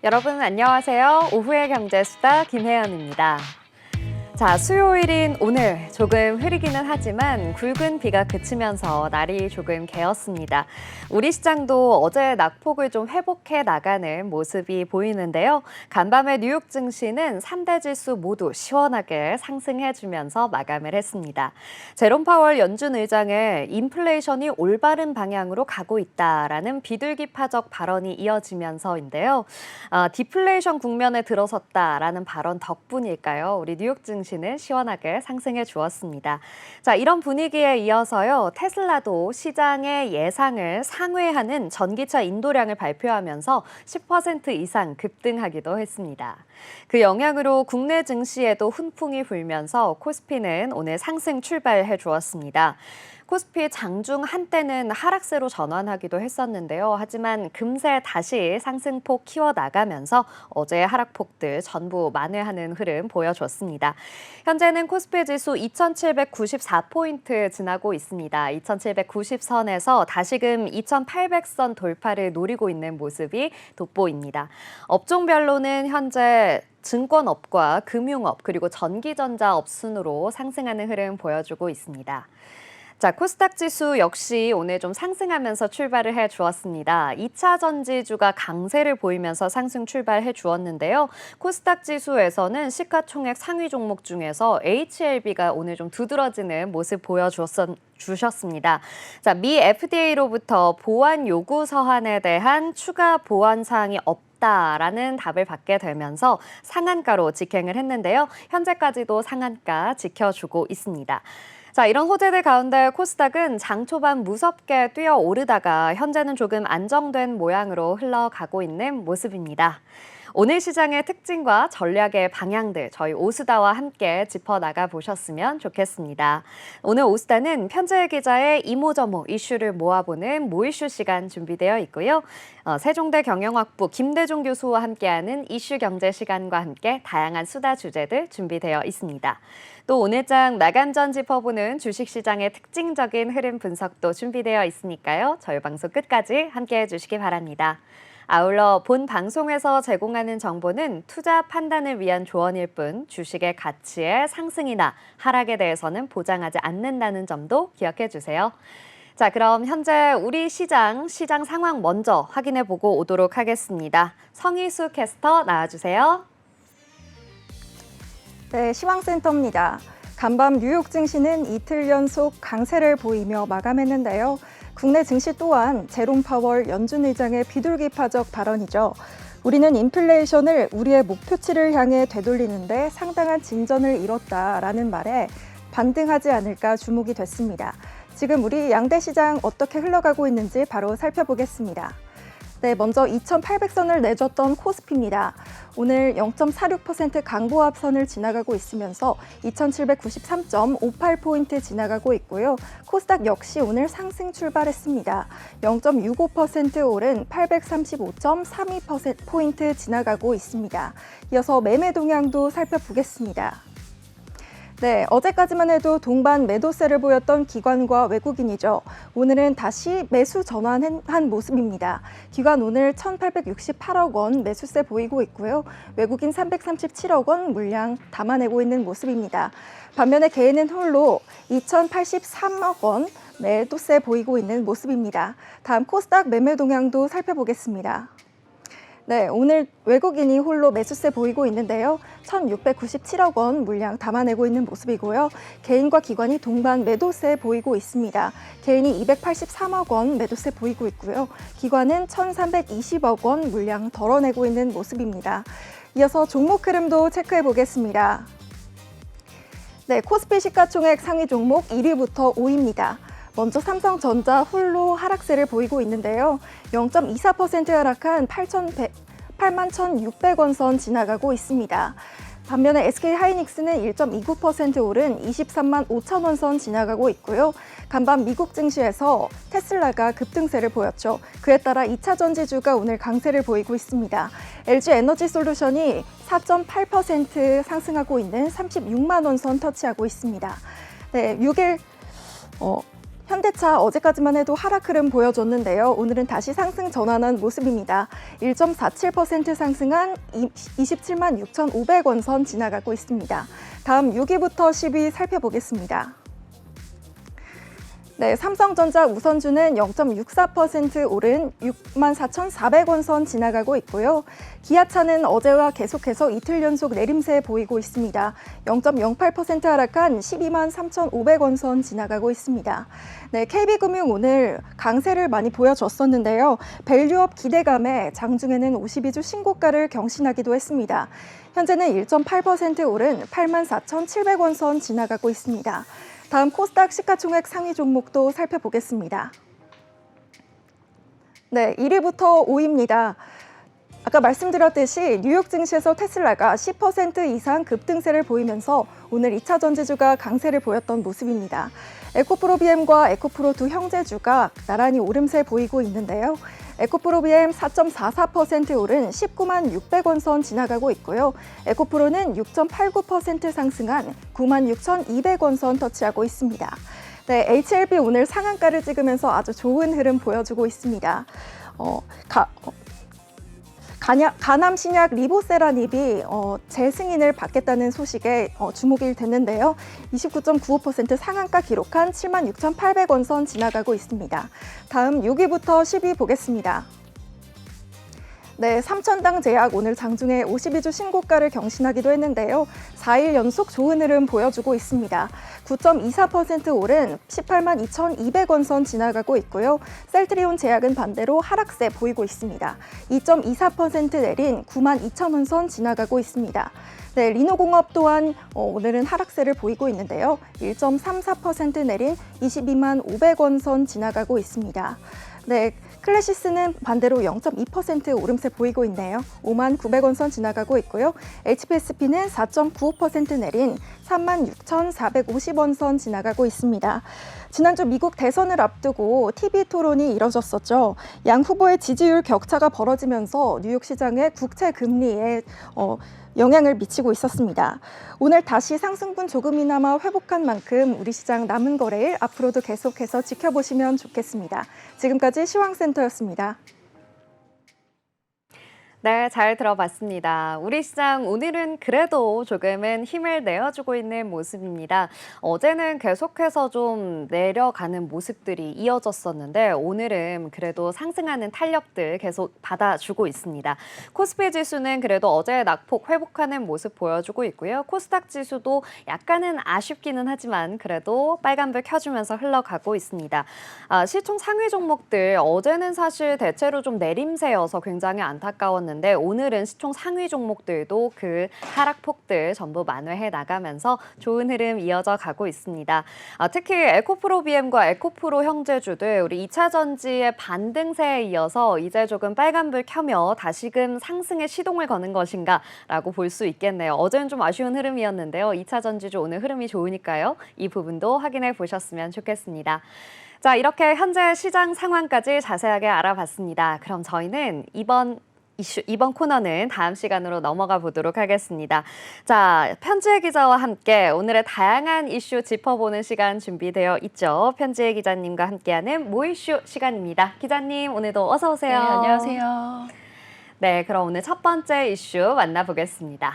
여러분 안녕하세요. 오후의 경제수다 김혜연입니다. 자, 수요일인 오늘 조금 흐리기는 하지만 굵은 비가 그치면서 날이 조금 개었습니다. 우리 시장도 어제 낙폭을 좀 회복해 나가는 모습이 보이는데요. 간밤에 뉴욕 증시는 3대 지수 모두 시원하게 상승해주면서 마감을 했습니다. 제롬 파월 연준 의장의 인플레이션이 올바른 방향으로 가고 있다라는 비둘기파적 발언이 이어지면서인데요. 디플레이션 국면에 들어섰다라는 발언 덕분일까요? 우리 뉴욕 증시는 시원하게 상승해 주었습니다. 자, 이런 분위기에 이어서요. 테슬라도 시장의 예상을 상회하는 전기차 인도량을 발표하면서 10% 이상 급등하기도 했습니다. 그 영향으로 국내 증시에도 훈풍이 불면서 코스피는 오늘 상승 출발해 주었습니다. 코스피 장중 한때는 하락세로 전환하기도 했었는데요. 하지만 금세 다시 상승폭 키워나가면서 어제의 하락폭들 전부 만회하는 흐름 보여줬습니다. 현재는 코스피 지수 2,794포인트 지나고 있습니다. 2,790선에서 다시금 2,800선 돌파를 노리고 있는 모습이 돋보입니다. 업종별로는 현재 증권업과 금융업 그리고 전기전자업 순으로 상승하는 흐름 보여주고 있습니다. 자, 코스닥 지수 역시 오늘 좀 상승하면서 출발을 해 주었습니다. 2차 전지주가 강세를 보이면서 상승 출발해 주었는데요. 코스닥 지수에서는 시가총액 상위 종목 중에서 HLB가 오늘 좀 두드러지는 모습 보여주셨습니다. 자, 미 FDA로부터 보안 요구 서한에 대한 추가 보완 사항이 라는 답을 받게 되면서 상한가로 직행을 했는데요. 현재까지도 상한가 지켜주고 있습니다. 자, 이런 호재들 가운데 코스닥은 장 초반 무섭게 뛰어오르다가 현재는 조금 안정된 모양으로 흘러가고 있는 모습입니다. 오늘 시장의 특징과 전략의 방향들 저희 오수다와 함께 짚어나가 보셨으면 좋겠습니다. 오늘 오수다는 편재일 기자의 이모저모 이슈를 모아보는 모이슈 시간 준비되어 있고요. 세종대 경영학부 김대중 교수와 함께하는 이슈 경제 시간과 함께 다양한 수다 주제들 준비되어 있습니다. 또 오늘장 마감 전 짚어보는 주식시장의 특징적인 흐름 분석도 준비되어 있으니까요. 저희 방송 끝까지 함께해 주시기 바랍니다. 아울러 본 방송에서 제공하는 정보는 투자 판단을 위한 조언일 뿐 주식의 가치의 상승이나 하락에 대해서는 보장하지 않는다는 점도 기억해 주세요. 자, 그럼 현재 우리 시장 상황 먼저 확인해 보고 오도록 하겠습니다. 성희수 캐스터 나와주세요. 네, 시황센터입니다. 간밤 뉴욕 증시는 이틀 연속 강세를 보이며 마감했는데요. 국내 증시 또한 제롬 파월 연준 의장의 비둘기파적 발언이죠. 우리는 인플레이션을 우리의 목표치를 향해 되돌리는데 상당한 진전을 이뤘다라는 말에 반등하지 않을까 주목이 됐습니다. 지금 우리 양대 시장 어떻게 흘러가고 있는지 바로 살펴보겠습니다. 네, 먼저 2,800선을 내줬던 코스피입니다. 오늘 0.46% 강보합선을 지나가고 있으면서 2,793.58포인트 지나가고 있고요. 코스닥 역시 오늘 상승 출발했습니다. 0.65% 오른 835.32포인트 지나가고 있습니다. 이어서 매매 동향도 살펴보겠습니다. 네, 어제까지만 해도 동반 매도세를 보였던 기관과 외국인이죠. 오늘은 다시 매수 전환한 모습입니다. 기관 오늘 1,868억 원 매수세 보이고 있고요. 외국인 337억 원 물량 담아내고 있는 모습입니다. 반면에 개인은 홀로 2,083억 원 매도세 보이고 있는 모습입니다. 다음 코스닥 매매 동향도 살펴보겠습니다. 네, 오늘 외국인이 홀로 매수세 보이고 있는데요. 1,697억 원 물량 담아내고 있는 모습이고요. 개인과 기관이 동반 매도세 보이고 있습니다. 개인이 283억 원 매도세 보이고 있고요. 기관은 1,320억 원 물량 덜어내고 있는 모습입니다. 이어서 종목 흐름도 체크해 보겠습니다. 네, 코스피 시가총액 상위 종목 1위부터 5위입니다. 먼저 삼성전자 홀로 하락세를 보이고 있는데요. 0.24% 하락한 81,600원 선 지나가고 있습니다. 반면에 SK하이닉스는 1.29% 오른 23만 5천 원 선 지나가고 있고요. 간밤 미국 증시에서 테슬라가 급등세를 보였죠. 그에 따라 2차 전지주가 오늘 강세를 보이고 있습니다. LG에너지솔루션이 4.8% 상승하고 있는 36만 원 선 터치하고 있습니다. 네, 6일 현대차 어제까지만 해도 하락 흐름 보여줬는데요. 오늘은 다시 상승 전환한 모습입니다. 1.47% 상승한 27만 6,500원 선 지나가고 있습니다. 다음 6위부터 10위 살펴보겠습니다. 네, 삼성전자 우선주는 0.64% 오른 64,400원 선 지나가고 있고요. 기아차는 어제와 계속해서 이틀 연속 내림세 보이고 있습니다. 0.08% 하락한 12만 3,500원 선 지나가고 있습니다. 네, KB금융 오늘 강세를 많이 보여줬었는데요. 밸류업 기대감에 장중에는 52주 신고가를 경신하기도 했습니다. 현재는 1.8% 오른 8만 4,700원 선 지나가고 있습니다. 다음 코스닥 시가총액 상위 종목도 살펴보겠습니다. 네, 1위부터 5위입니다. 아까 말씀드렸듯이 뉴욕 증시에서 테슬라가 10% 이상 급등세를 보이면서 오늘 2차 전지주가 강세를 보였던 모습입니다. 에코프로 BM과 에코프로 두 형제주가 나란히 오름세 보이고 있는데요. 에코프로 BM 4.44% 오른 19만 600원 선 지나가고 있고요. 에코프로는 6.89% 상승한 9만 6,200원 선 터치하고 있습니다. 네, HLB 오늘 상한가를 찍으면서 아주 좋은 흐름 보여주고 있습니다. 가남 신약 리보세라닙이 재승인을 받겠다는 소식에 주목이 됐는데요. 29.95% 상한가 기록한 76,800원 선 지나가고 있습니다. 다음 6위부터 10위 보겠습니다. 네, 삼천당 제약 오늘 장중에 52주 신고가를 경신하기도 했는데요. 4일 연속 좋은 흐름 보여주고 있습니다. 9.24% 오른 18만 2,200원 선 지나가고 있고요. 셀트리온 제약은 반대로 하락세 보이고 있습니다. 2.24% 내린 9만 2,000원 선 지나가고 있습니다. 네, 리노공업 또한 오늘은 하락세를 보이고 있는데요. 1.34% 내린 22만 500원 선 지나가고 있습니다. 네, 클래시스는 반대로 0.2% 오름세 보이고 있네요. 5만 900원 선 지나가고 있고요. HPSP는 4.95% 내린 3만 6,450원 선 지나가고 있습니다. 지난주 미국 대선을 앞두고 TV 토론이 이뤄졌었죠. 양 후보의 지지율 격차가 벌어지면서 뉴욕 시장의 국채 금리에 영향을 미치고 있었습니다. 오늘 다시 상승분 조금이나마 회복한 만큼 우리 시장 남은 거래일 앞으로도 계속해서 지켜보시면 좋겠습니다. 지금까지 시황센터였습니다. 네, 잘 들어봤습니다. 우리 시장 오늘은 그래도 조금은 힘을 내어주고 있는 모습입니다. 어제는 계속해서 좀 내려가는 모습들이 이어졌었는데 오늘은 그래도 상승하는 탄력들 계속 받아주고 있습니다. 코스피 지수는 그래도 어제의 낙폭 회복하는 모습 보여주고 있고요. 코스닥 지수도 약간은 아쉽기는 하지만 그래도 빨간불 켜주면서 흘러가고 있습니다. 시총 상위 종목들 어제는 사실 대체로 좀 내림세여서 굉장히 안타까웠는데 오늘은 시총 상위 종목들도 그 하락폭들 전부 만회해 나가면서 좋은 흐름 이어져 가고 있습니다. 특히 에코프로 BM과 에코프로 형제주들 우리 2차 전지의 반등세에 이어서 이제 조금 빨간불 켜며 다시금 상승의 시동을 거는 것인가라고 볼 수 있겠네요. 어제는 좀 아쉬운 흐름이었는데요. 2차 전지주 오늘 흐름이 좋으니까요. 이 부분도 확인해 보셨으면 좋겠습니다. 자, 이렇게 현재 시장 상황까지 자세하게 알아봤습니다. 그럼 저희는 이번 코너는 다음 시간으로 넘어가 보도록 하겠습니다. 자, 편지혜 기자와 함께 오늘의 다양한 이슈 짚어보는 시간 준비되어 있죠. 편지혜 기자님과 함께하는 모이슈 시간입니다. 기자님, 오늘도 어서 오세요. 네, 안녕하세요. 네, 그럼 오늘 첫 번째 이슈 만나보겠습니다.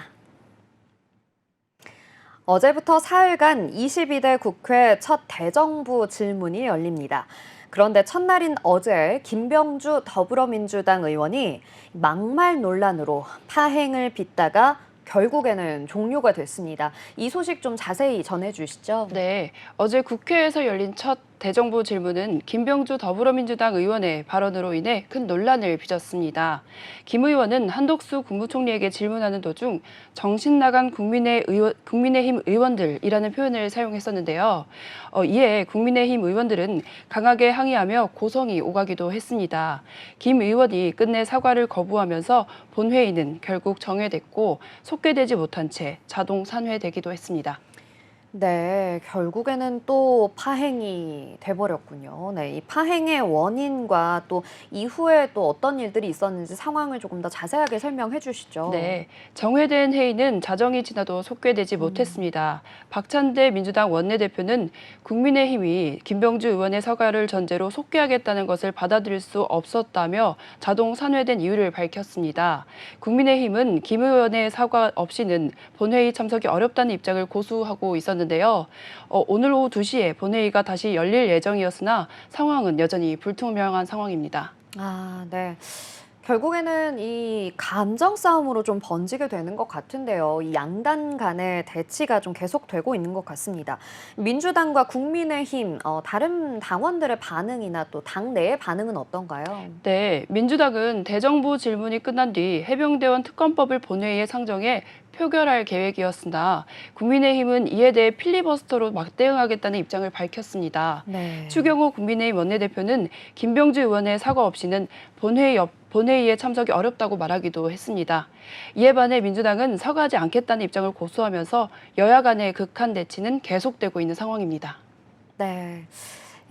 어제부터 사흘간 22대 국회 첫 대정부 질문이 열립니다. 그런데 첫날인 어제 김병주 더불어민주당 의원이 막말 논란으로 파행을 빚다가 결국에는 종료가 됐습니다. 이 소식 좀 자세히 전해주시죠. 네, 어제 국회에서 열린 첫 대정부 질문은 김병주 더불어민주당 의원의 발언으로 인해 큰 논란을 빚었습니다. 김 의원은 한덕수 국무총리에게 질문하는 도중 정신 나간 국민의힘 의원들이라는 표현을 사용했었는데요. 이에 국민의힘 의원들은 강하게 항의하며 고성이 오가기도 했습니다. 김 의원이 끝내 사과를 거부하면서 본회의는 결국 정회됐고 속개되지 못한 채 자동 산회되기도 했습니다. 네, 결국에는 또 파행이 돼버렸군요. 네, 이 파행의 원인과 또 이후에 또 어떤 일들이 있었는지 상황을 조금 더 자세하게 설명해 주시죠. 네, 정회된 회의는 자정이 지나도 속개되지 못했습니다. 박찬대 민주당 원내대표는 국민의힘이 김병주 의원의 사과를 전제로 속개하겠다는 것을 받아들일 수 없었다며 자동 산회된 이유를 밝혔습니다. 국민의힘은 김 의원의 사과 없이는 본회의 참석이 어렵다는 입장을 고수하고 있었는데요. 오늘 오후 2시에 본회의가 다시 열릴 예정이었으나 상황은 여전히 불투명한 상황입니다. 아, 네. 결국에는 이 감정 싸움으로 좀 번지게 되는 것 같은데요. 이 양단 간의 대치가 좀 계속되고 있는 것 같습니다. 민주당과 국민의힘, 다른 당원들의 반응이나 또 당 내의 반응은 어떤가요? 네, 민주당은 대정부 질문이 끝난 뒤 해병대원 특검법을 본회의에 상정해 표결할 계획이었으나 국민의힘은 이에 대해 필리버스터로 맞대응하겠다는 입장을 밝혔습니다. 네. 추경호 국민의힘 원내대표는 김병주 의원의 사과 없이는 본회의에 참석이 어렵다고 말하기도 했습니다. 이에 반해 민주당은 사과하지 않겠다는 입장을 고수하면서 여야 간의 극한 대치는 계속되고 있는 상황입니다. 네.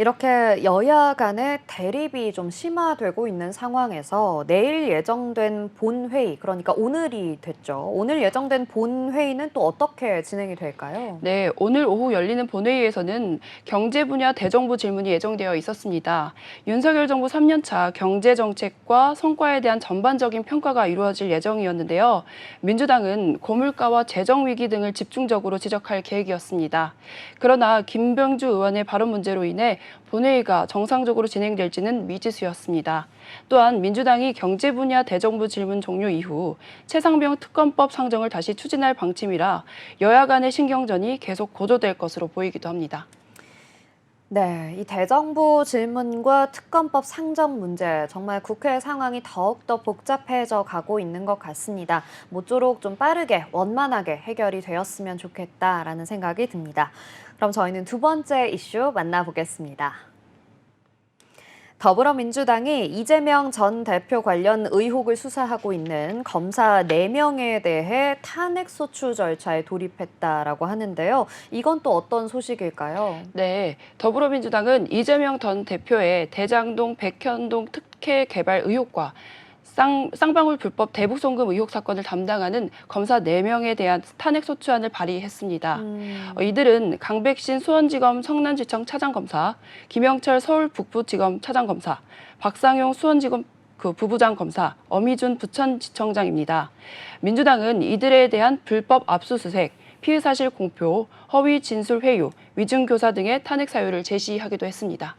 이렇게 여야 간의 대립이 좀 심화되고 있는 상황에서 내일 예정된 본회의, 그러니까 오늘이 됐죠. 오늘 예정된 본회의는 또 어떻게 진행이 될까요? 네, 오늘 오후 열리는 본회의에서는 경제 분야 대정부 질문이 예정되어 있었습니다. 윤석열 정부 3년차 경제 정책과 성과에 대한 전반적인 평가가 이루어질 예정이었는데요. 민주당은 고물가와 재정 위기 등을 집중적으로 지적할 계획이었습니다. 그러나 김병주 의원의 발언 문제로 인해 본회의가 정상적으로 진행될지는 미지수였습니다. 또한 민주당이 경제 분야 대정부 질문 종료 이후 최상병 특검법 상정을 다시 추진할 방침이라 여야 간의 신경전이 계속 고조될 것으로 보이기도 합니다. 네, 이 대정부 질문과 특검법 상정 문제, 정말 국회 상황이 더욱더 복잡해져 가고 있는 것 같습니다. 모쪼록 좀 빠르게, 원만하게 해결이 되었으면 좋겠다라는 생각이 듭니다. 그럼 저희는 두 번째 이슈 만나보겠습니다. 더불어민주당이 이재명 전 대표 관련 의혹을 수사하고 있는 검사 4명에 대해 탄핵소추 절차에 돌입했다라고 하는데요. 이건 또 어떤 소식일까요? 네, 더불어민주당은 이재명 전 대표의 대장동 백현동 특혜 개발 의혹과 쌍방울 불법 대북송금 의혹 사건을 담당하는 검사 4명에 대한 탄핵소추안을 발의했습니다. 이들은 강백신 수원지검 성남지청 차장검사, 김영철 서울북부지검 차장검사, 박상용 수원지검 부부장 검사, 엄희준 부천지청장입니다. 민주당은 이들에 대한 불법 압수수색, 피의사실 공표, 허위 진술 회유, 위증교사 등의 탄핵 사유를 제시하기도 했습니다.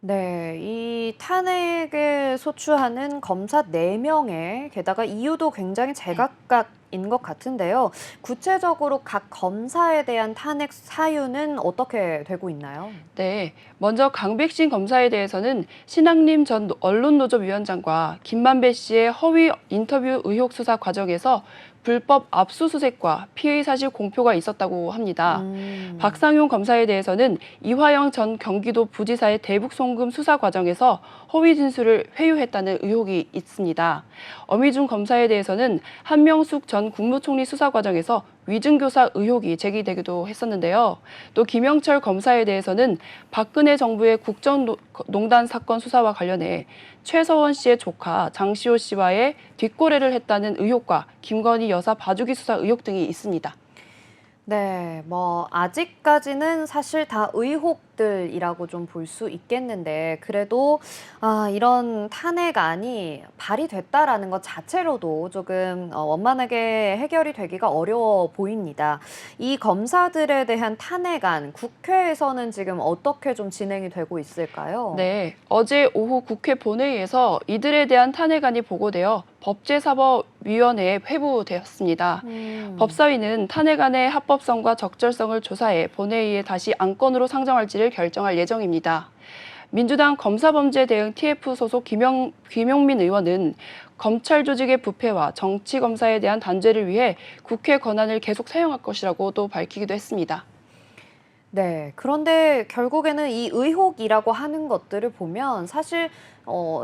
네, 이 탄핵을 소추하는 검사 4명의 게다가 이유도 굉장히 제각각인 것 같은데요. 구체적으로 각 검사에 대한 탄핵 사유는 어떻게 되고 있나요? 네, 먼저 강백신 검사에 대해서는 신학림 전 언론노조위원장과 김만배 씨의 허위 인터뷰 의혹 수사 과정에서 불법 압수수색과 피의 사실 공표가 있었다고 합니다. 박상용 검사에 대해서는 이화영 전 경기도 부지사의 대북 송금 수사 과정에서 허위 진술을 회유했다는 의혹이 있습니다. 엄희준 검사에 대해서는 한명숙 전 국무총리 수사 과정에서 위증교사 의혹이 제기되기도 했었는데요. 또 김영철 검사에 대해서는 박근혜 정부의 국정농단 사건 수사와 관련해 최서원 씨의 조카 장시호 씨와의 뒷거래를 했다는 의혹과 김건희 여사 봐주기 수사 의혹 등이 있습니다. 네, 뭐 아직까지는 사실 다 의혹들이라고 좀 볼 수 있겠는데 그래도 이런 탄핵안이 발의됐다라는 것 자체로도 조금 원만하게 해결이 되기가 어려워 보입니다. 이 검사들에 대한 탄핵안 국회에서는 지금 어떻게 좀 진행이 되고 있을까요? 네, 어제 오후 국회 본회의에서 이들에 대한 탄핵안이 보고되어 법제사법위원회에 회부되었습니다. 법사위는 탄핵안의 합법성과 적절성을 조사해 본회의에 다시 안건으로 상정할지를 결정할 예정입니다. 민주당 검사범죄대응 TF 소속 김용민 의원은 검찰 조직의 부패와 정치검사에 대한 단죄를 위해 국회 권한을 계속 사용할 것이라고 또 밝히기도 했습니다. 네. 그런데 결국에는 이 의혹이라고 하는 것들을 보면 사실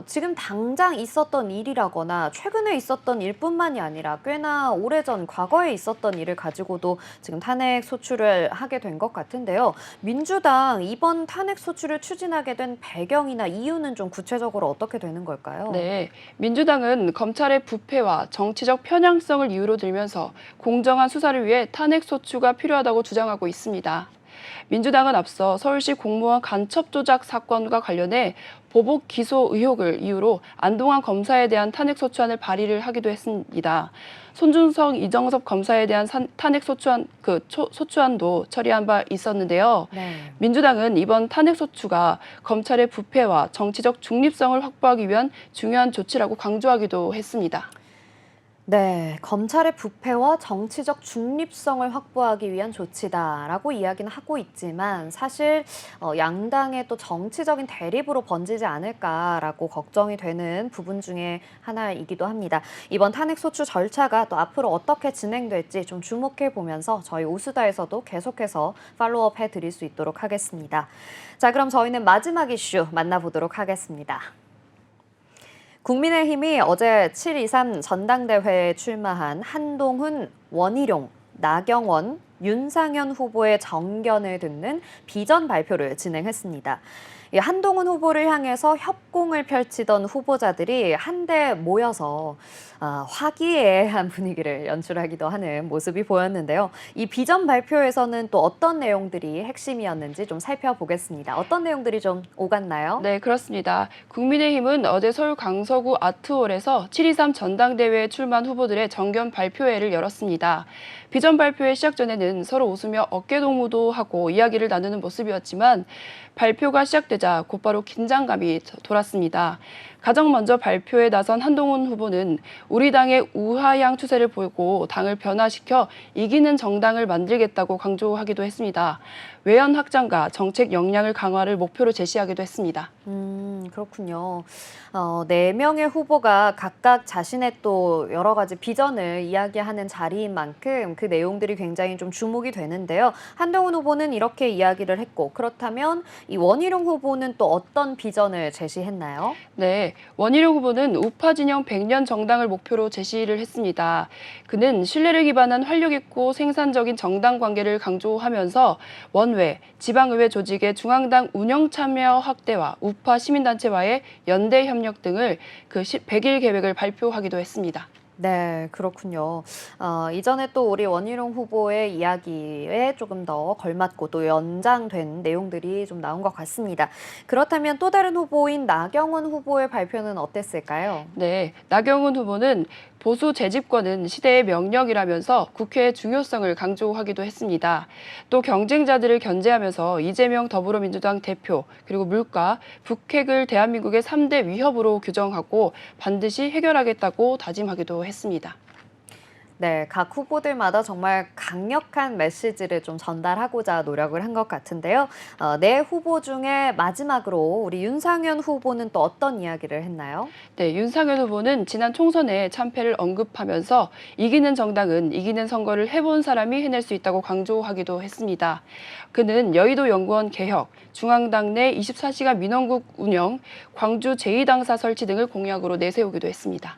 지금 당장 있었던 일이라거나 최근에 있었던 일뿐만이 아니라 꽤나 오래전 과거에 있었던 일을 가지고도 지금 탄핵 소추를 하게 된 것 같은데요. 민주당 이번 탄핵 소추를 추진하게 된 배경이나 이유는 좀 구체적으로 어떻게 되는 걸까요? 네, 민주당은 검찰의 부패와 정치적 편향성을 이유로 들면서 공정한 수사를 위해 탄핵 소추가 필요하다고 주장하고 있습니다. 민주당은 앞서 서울시 공무원 간첩 조작 사건과 관련해 보복 기소 의혹을 이유로 안동환 검사에 대한 탄핵 소추안을 발의를 하기도 했습니다. 손준성, 이정섭 검사에 대한 탄핵 소추안도 처리한 바 있었는데요. 네. 민주당은 이번 탄핵 소추가 검찰의 부패와 정치적 중립성을 확보하기 위한 중요한 조치라고 강조하기도 했습니다. 네, 검찰의 부패와 정치적 중립성을 확보하기 위한 조치다라고 이야기는 하고 있지만 사실 양당의 또 정치적인 대립으로 번지지 않을까라고 걱정이 되는 부분 중에 하나이기도 합니다. 이번 탄핵 소추 절차가 또 앞으로 어떻게 진행될지 좀 주목해 보면서 저희 오수다에서도 계속해서 팔로우업 해드릴 수 있도록 하겠습니다. 자, 그럼 저희는 마지막 이슈 만나보도록 하겠습니다. 국민의힘이 어제 7.23 전당대회에 출마한 한동훈, 원희룡, 나경원, 윤상현 후보의 정견을 듣는 비전 발표를 진행했습니다. 한동훈 후보를 향해서 협공을 펼치던 후보자들이 한데 모여서 화기애애한 분위기를 연출하기도 하는 모습이 보였는데요. 이 비전 발표에서는 또 어떤 내용들이 핵심이었는지 좀 살펴보겠습니다. 어떤 내용들이 좀 오갔나요? 네, 그렇습니다. 국민의힘은 어제 서울 강서구 아트홀에서 7.23 전당대회에 출마한 후보들의 정견 발표회를 열었습니다. 비전 발표회 시작 전에는 서로 웃으며 어깨동무도 하고 이야기를 나누는 모습이었지만 발표가 시작되자 곧바로 긴장감이 돌았습니다. 가장 먼저 발표에 나선 한동훈 후보는 우리 당의 우하향 추세를 보이고 당을 변화시켜 이기는 정당을 만들겠다고 강조하기도 했습니다. 외연 확장과 정책 역량을 강화를 목표로 제시하기도 했습니다. 그렇군요. 4명의 후보가 각각 자신의 또 여러 가지 비전을 이야기하는 자리인 만큼 그 내용들이 굉장히 좀 주목이 되는데요. 한동훈 후보는 이렇게 이야기를 했고 그렇다면 이 원희룡 후보는 또 어떤 비전을 제시했나요? 네, 원희룡 후보는 우파 진영 100년 정당을 목표로 제시를 했습니다. 그는 신뢰를 기반한 활력 있고 생산적인 정당 관계를 강조하면서 원외, 지방의회 조직의 중앙당 운영 참여 확대와 우파 시민단체와의 연대 협력 등을 그 100일 계획을 발표하기도 했습니다. 네, 그렇군요. 이전에 또 우리 원희룡 후보의 이야기에 조금 더 걸맞고 또 연장된 내용들이 좀 나온 것 같습니다. 그렇다면 또 다른 후보인 나경원 후보의 발표는 어땠을까요? 네, 나경원 후보는 보수 재집권은 시대의 명령이라면서 국회의 중요성을 강조하기도 했습니다. 또 경쟁자들을 견제하면서 이재명 더불어민주당 대표, 그리고 물가, 북핵을 대한민국의 3대 위협으로 규정하고 반드시 해결하겠다고 다짐하기도 했습니다. 네, 각 후보들마다 정말 강력한 메시지를 좀 전달하고자 노력을 한 것 같은데요. 네 후보 중에 마지막으로 우리 윤상현 후보는 또 어떤 이야기를 했나요? 네, 윤상현 후보는 지난 총선에 참패를 언급하면서 이기는 정당은 이기는 선거를 해본 사람이 해낼 수 있다고 강조하기도 했습니다. 그는 여의도 연구원 개혁, 중앙당 내 24시간 민원국 운영, 광주 제2당사 설치 등을 공약으로 내세우기도 했습니다.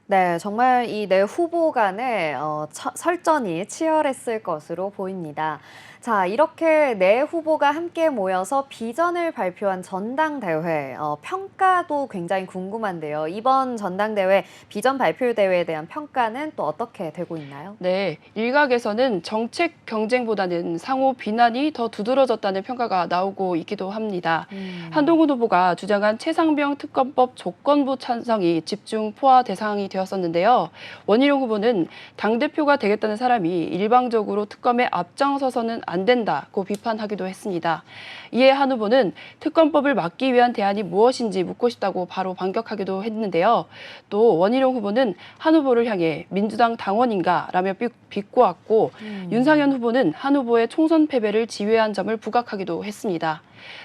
네, 정말 이 네 후보 간의 설전이 치열했을 것으로 보입니다. 자, 이렇게 네 후보가 함께 모여서 비전을 발표한 전당대회, 평가도 굉장히 궁금한데요. 이번 전당대회 비전 발표 대회에 대한 평가는 또 어떻게 되고 있나요? 네, 일각에서는 정책 경쟁보다는 상호 비난이 더 두드러졌다는 평가가 나오고 있기도 합니다. 한동훈 후보가 주장한 최상병 특검법 조건부 찬성이 집중 포화 대상이 되었었는데요. 원희룡 후보는 당대표가 되겠다는 사람이 일방적으로 특검에 앞장서서는 안 된다고 비판하기도 했습니다. 이에 한 후보는 특검법을 막기 위한 대안이 무엇인지 묻고 싶다고 바로 반격하기도 했는데요. 또 원희룡 후보는 한 후보를 향해 민주당 당원인가 라며 비꼬았고 윤상현 후보는 한 후보의 총선 패배를 지휘한 점을 부각하기도 했습니다.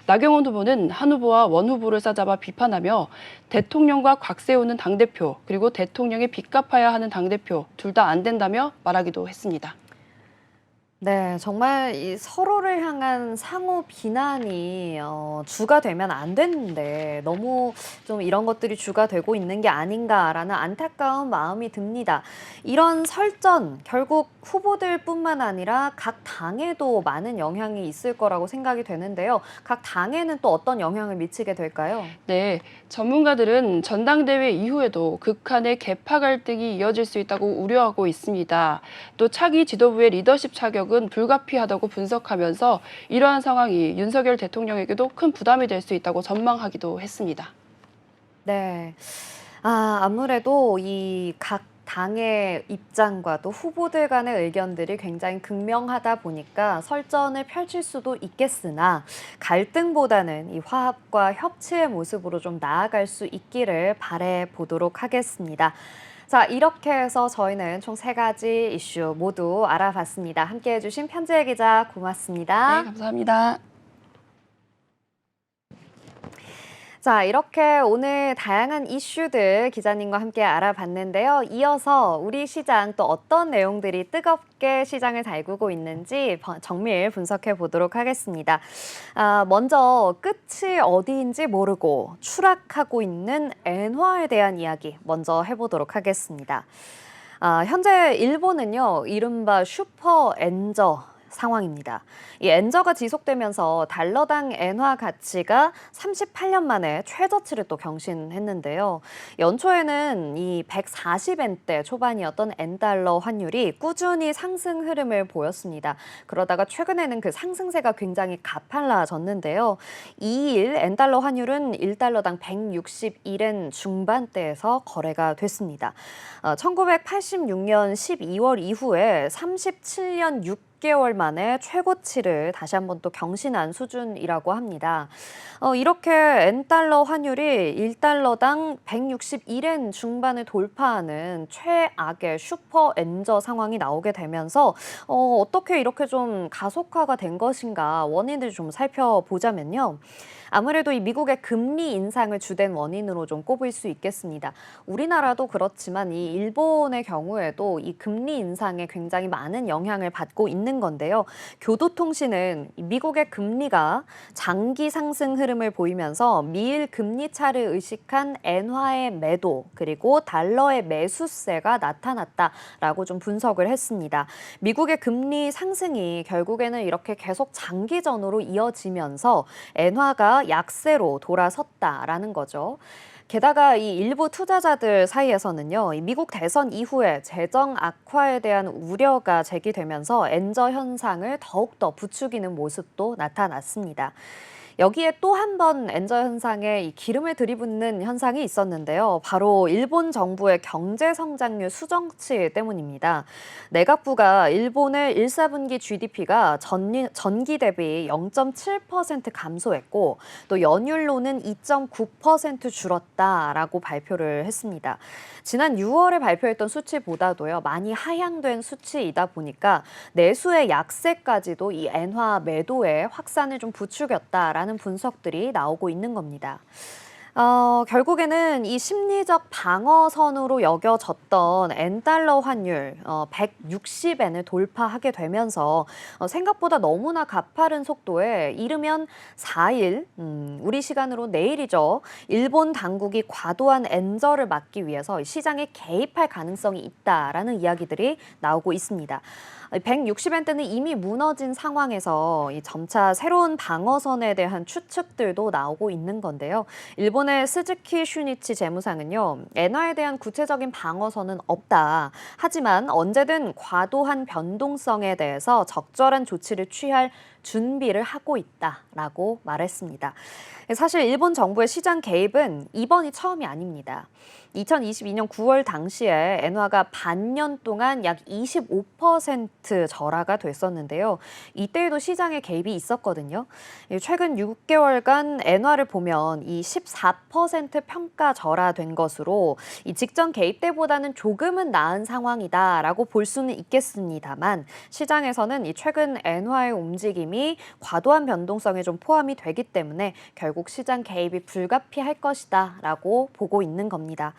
나경원 후보는 한 후보와 원 후보를 싸잡아 비판하며 대통령과 곽 세우는 당대표 그리고 대통령에 빚 갚아야 하는 당대표 둘 다 안 된다며 말하기도 했습니다. 네, 정말 이 서로를 향한 상호 비난이 주가 되면 안 되는데 너무 좀 이런 것들이 주가 되고 있는 게 아닌가라는 안타까운 마음이 듭니다. 이런 설전, 결국 후보들뿐만 아니라 각 당에도 많은 영향이 있을 거라고 생각이 되는데요. 각 당에는 또 어떤 영향을 미치게 될까요? 네, 전문가들은 전당대회 이후에도 극한의 계파 갈등이 이어질 수 있다고 우려하고 있습니다. 또 차기 지도부의 리더십 차격은 불가피하다고 분석하면서 이러한 상황이 윤석열 대통령에게도 큰 부담이 될 수 있다고 전망하기도 했습니다. 네. 아무래도 이 각 당의 입장과 또 후보들 간의 의견들이 굉장히 극명하다 보니까 설전을 펼칠 수도 있겠으나 갈등보다는 이 화합과 협치의 모습으로 좀 나아갈 수 있기를 바래 보도록 하겠습니다. 자, 이렇게 해서 저희는 총 3가지 이슈 모두 알아봤습니다. 함께해 주신 편지혜 기자 고맙습니다. 네, 감사합니다. 자, 이렇게 오늘 다양한 이슈들 기자님과 함께 알아봤는데요. 이어서 우리 시장 또 어떤 내용들이 뜨겁게 시장을 달구고 있는지 정밀 분석해 보도록 하겠습니다. 먼저 끝이 어디인지 모르고 추락하고 있는 엔화에 대한 이야기 먼저 해보도록 하겠습니다. 현재 일본은요, 이른바 슈퍼 엔저 상황입니다. 이 엔저가 지속되면서 달러당 엔화 가치가 38년 만에 최저치를 또 경신했는데요. 연초에는 이 140엔대 초반이었던 엔달러 환율이 꾸준히 상승 흐름을 보였습니다. 그러다가 최근에는 그 상승세가 굉장히 가팔라졌는데요. 2일 엔달러 환율은 1달러당 161엔 중반대에서 거래가 됐습니다. 1986년 12월 이후에 37년 6개월 만에 최고치를 다시 한번 또 경신한 수준이라고 합니다. 이렇게 N달러 환율이 1달러당 161엔 중반을 돌파하는 최악의 슈퍼 엔저 상황이 나오게 되면서 어떻게 이렇게 좀 가속화가 된 것인가 원인을 좀 살펴보자면요. 아무래도 이 미국의 금리 인상을 주된 원인으로 좀 꼽을 수 있겠습니다. 우리나라도 그렇지만 이 일본의 경우에도 이 금리 인상에 굉장히 많은 영향을 받고 있는 건데요. 교도통신은 미국의 금리가 장기 상승 흐름을 보이면서 미일 금리 차를 의식한 엔화의 매도 그리고 달러의 매수세가 나타났다라고 좀 분석을 했습니다. 미국의 금리 상승이 결국에는 이렇게 계속 장기전으로 이어지면서 엔화가 약세로 돌아섰다라는 거죠. 게다가 이 일부 투자자들 사이에서는요, 이 미국 대선 이후에 재정 악화에 대한 우려가 제기되면서 엔저 현상을 더욱더 부추기는 모습도 나타났습니다. 여기에 또 한 번 엔저 현상에 이 기름을 들이붓는 현상이 있었는데요. 바로 일본 정부의 경제 성장률 수정치 때문입니다. 내각부가 일본의 1사분기 GDP가 전기 대비 0.7% 감소했고 또 연율로는 2.9% 줄었다라고 발표를 했습니다. 지난 6월에 발표했던 수치보다도요, 많이 하향된 수치이다 보니까 내수의 약세까지도 이 엔화 매도에 확산을 좀 부추겼다라는 분석들이 나오고 있는 겁니다. 결국에는 이 심리적 방어선으로 여겨졌던 N달러 환율 160엔을 돌파하게 되면서 생각보다 너무나 가파른 속도에 이르면 4일, 우리 시간으로 내일이죠. 일본 당국이 과도한 엔저를 막기 위해서 시장에 개입할 가능성이 있다라는 이야기들이 나오고 있습니다. 160엔대는 이미 무너진 상황에서 이 점차 새로운 방어선에 대한 추측들도 나오고 있는 건데요. 일본의 스즈키 슈니치 재무상은요, 엔화에 대한 구체적인 방어선은 없다. 하지만 언제든 과도한 변동성에 대해서 적절한 조치를 취할 준비를 하고 있다라고 말했습니다. 사실 일본 정부의 시장 개입은 이번이 처음이 아닙니다. 2022년 9월 당시에 엔화가 반년 동안 약 25% 절하가 됐었는데요. 이때에도 시장에 개입이 있었거든요. 최근 6개월간 엔화를 보면 이 14% 평가 절하된 것으로 이 직전 개입 때보다는 조금은 나은 상황이다라고 볼 수는 있겠습니다만 시장에서는 이 최근 엔화의 움직임이 점이 과도한 변동성에 좀 포함이 되기 때문에 결국 시장 개입이 불가피할 것이다라고 보고 있는 겁니다.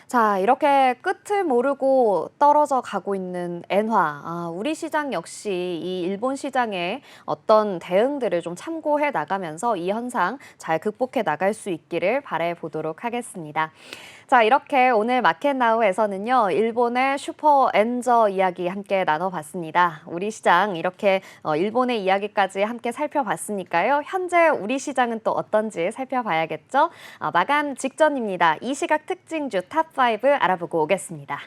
자, 이렇게 끝을 모르고 떨어져 가고 있는 엔화. 우리 시장 역시 이 일본 시장의 어떤 대응들을 좀 참고해 나가면서 이 현상 잘 극복해 나갈 수 있기를 바라보도록 하겠습니다. 자, 이렇게 오늘 마켓나우에서는요, 일본의 슈퍼 엔저 이야기 함께 나눠봤습니다. 우리 시장 이렇게 일본의 이야기까지 함께 살펴봤으니까요. 현재 우리 시장은 또 어떤지 살펴봐야겠죠? 마감 직전입니다. 이 시각 특징주 탑5 알아보고 오겠습니다.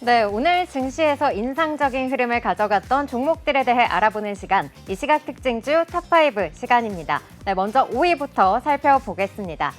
네, 오늘 증시에서 인상적인 흐름을 가져갔던 종목들에 대해 알아보는 시간, 이 시각 특징주 탑5 시간입니다. 네, 먼저 5위부터 살펴보겠습니다.